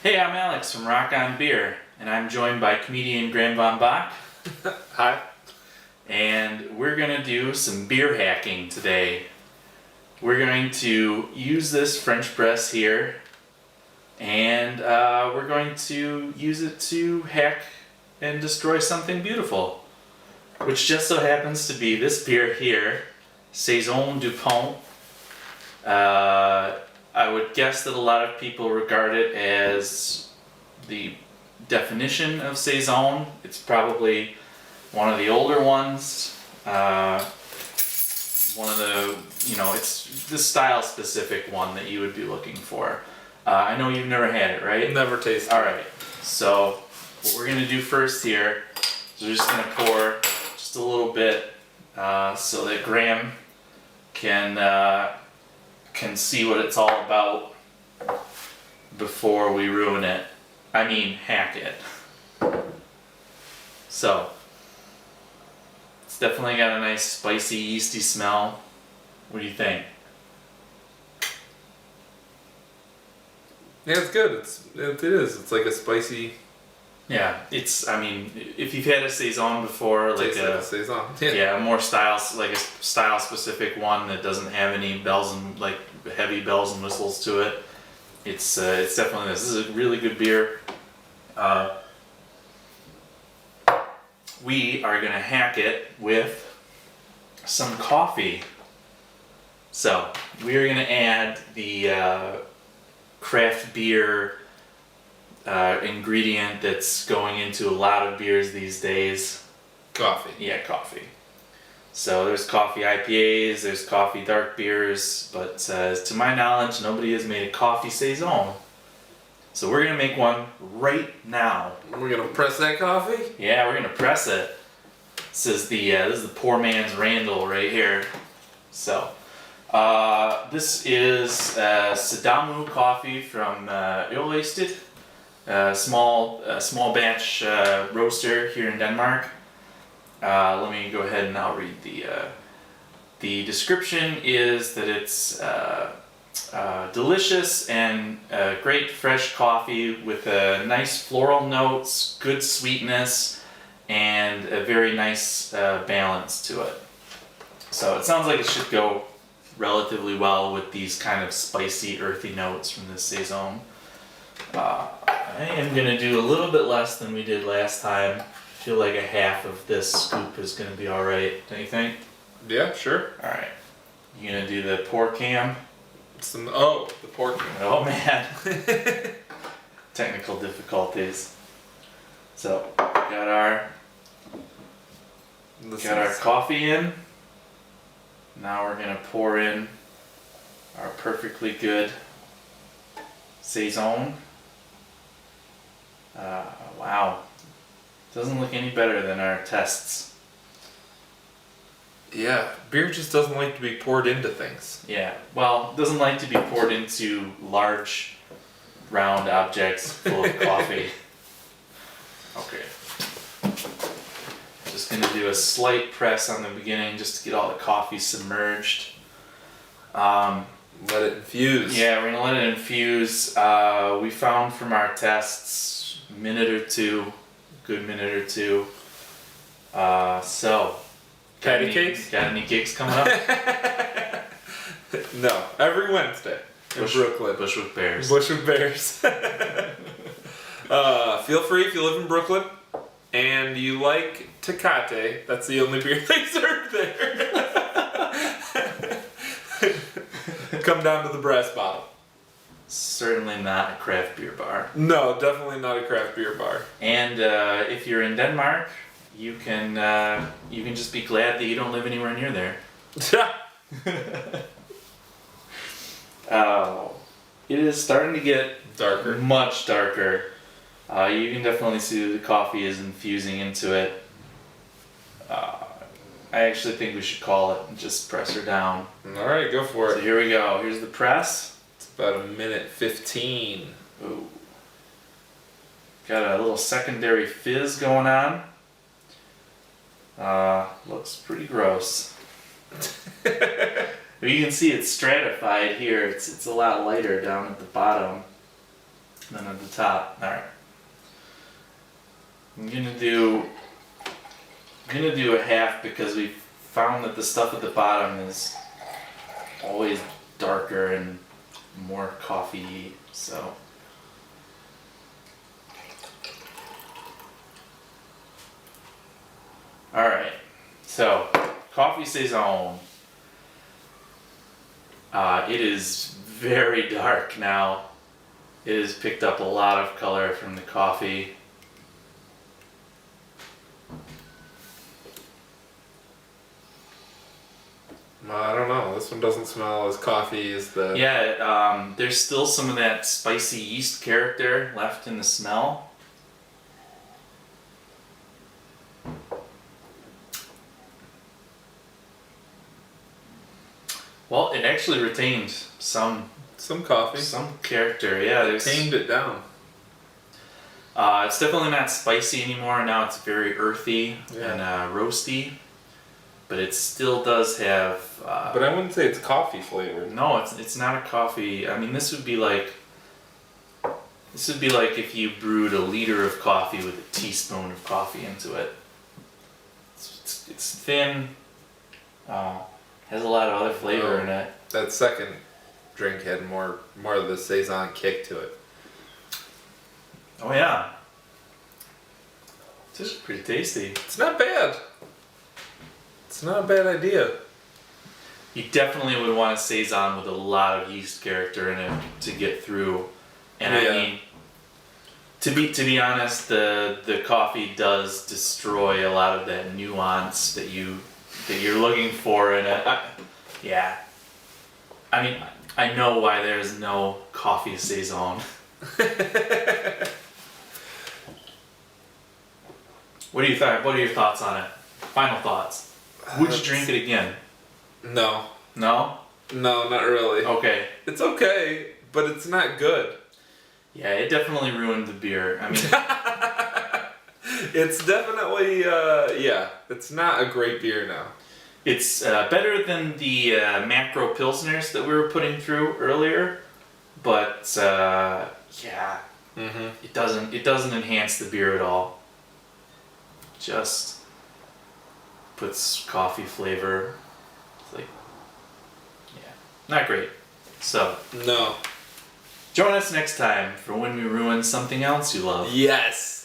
Hey, I'm Alex from Rock On Beer, and I'm joined by comedian Graham Van Bach, Hi. and we're going to do some beer hacking today. We're going to use this French press here, and we're going to use it to hack and destroy something beautiful, which just so happens to be this beer here, Saison Dupont. I would guess that a lot of people regard it as the definition of Saison. It's probably one of the older ones. One of the, it's the style specific one that you would be looking for. I know you've never had it, right? Never tasted. Alright, so what we're going to do first here is we're just going to pour just a little bit so that Graham can see what it's all about before we ruin it. I mean, hack it. So, it's definitely got a nice spicy, yeasty smell. What do you think? Yeah, it's good. It is. It's like a spicy. Yeah, I mean, if you've had a Saison before, like a Saison. a more like a style specific one that doesn't have any heavy bells and whistles to it, it's definitely this. This is a really good beer. We are gonna hack it with some coffee. So we are gonna add the craft beer ingredient that's going into a lot of beers these days. Coffee. Yeah, coffee. So there's coffee IPAs, there's coffee dark beers, but to my knowledge, nobody has made a coffee Saison. So we're gonna make one right now. We're gonna press that coffee? Yeah, we're gonna press it. This is the poor man's Randall right here. So this is Sadamu coffee from Ølsted, small batch roaster here in Denmark. Let me go ahead and I'll read the description is that it's delicious and great fresh coffee with nice floral notes, good sweetness, and a very nice balance to it. So it sounds like it should go relatively well with these kind of spicy, earthy notes from this Saison. I am going to do a little bit less than we did last time. I feel like a half of this scoop is going to be alright, don't you think? Yeah, sure. Alright. You going to do the pour cam? The pork. Oh man. Technical difficulties. So, got our coffee in. Now we're going to pour in our perfectly good Saison. Wow. Doesn't look any better than our tests. Yeah, beer just doesn't like to be poured into things. Yeah, well, it doesn't like to be poured into large, round objects full of coffee. Okay. Just going to do a slight press on the beginning just to get all the coffee submerged. Let it infuse. Yeah, we're going to let it infuse. We found from our tests, good minute or two. So, Patty cakes? Got any gigs coming up? No, every Wednesday in Brooklyn. Bushwick Bears. Bushwick Bears. Feel free if you live in Brooklyn and you like Tecate. That's the only beer they serve there. Come down to the brass bottle. Certainly not a craft beer bar. No, definitely not a craft beer bar. And if you're in Denmark, you can just be glad that you don't live anywhere near there. It is starting to get Darker. much darker. You can definitely see the coffee is infusing into it. I actually think we should call it and just press her down. Alright, go for So it. here we go. Here's the press. It's about 1:15. Ooh. Got a little secondary fizz going on. Looks pretty gross. But you can see it's stratified here. It's a lot lighter down at the bottom. And then at the top, all right. I'm gonna do a half because we found that the stuff at the bottom is always darker and more coffee, so. All right, so coffee Saison. It is very dark now. It has picked up a lot of color from the coffee. I don't know. This one doesn't smell as coffee as the. Yeah, there's still some of that spicy yeast character left in the smell. Well, it actually retained some coffee. some character. Yeah, there's Tamed it down. It's definitely not spicy anymore. Now it's very earthy and roasty, but it still does have. But I wouldn't say it's coffee flavored. No, it's not a coffee. I mean, this would be like if you brewed a liter of coffee with a teaspoon of coffee into it. It's thin. Has a lot of other flavor in it. That second drink had more of the Saison kick to it. Oh yeah. It's just pretty tasty. It's not bad. It's not a bad idea. You definitely would want a Saison with a lot of yeast character in it to get through. And I mean, to be honest, the coffee does destroy a lot of that nuance that you're looking for in it. Yeah. I mean, I know why there's no coffee Saison. What do you think? What are your thoughts on it? Final thoughts. Would you drink it again? No. No? No, not really. Okay. It's okay, but it's not good. Yeah, it definitely ruined the beer. I mean, it's definitely, it's not a great beer now. it's better than the macro pilsners that we were putting through earlier, but it doesn't enhance the beer at all. Just puts coffee flavor. It's like, not great. So No. join us next time for when we ruin something else you love. Yes.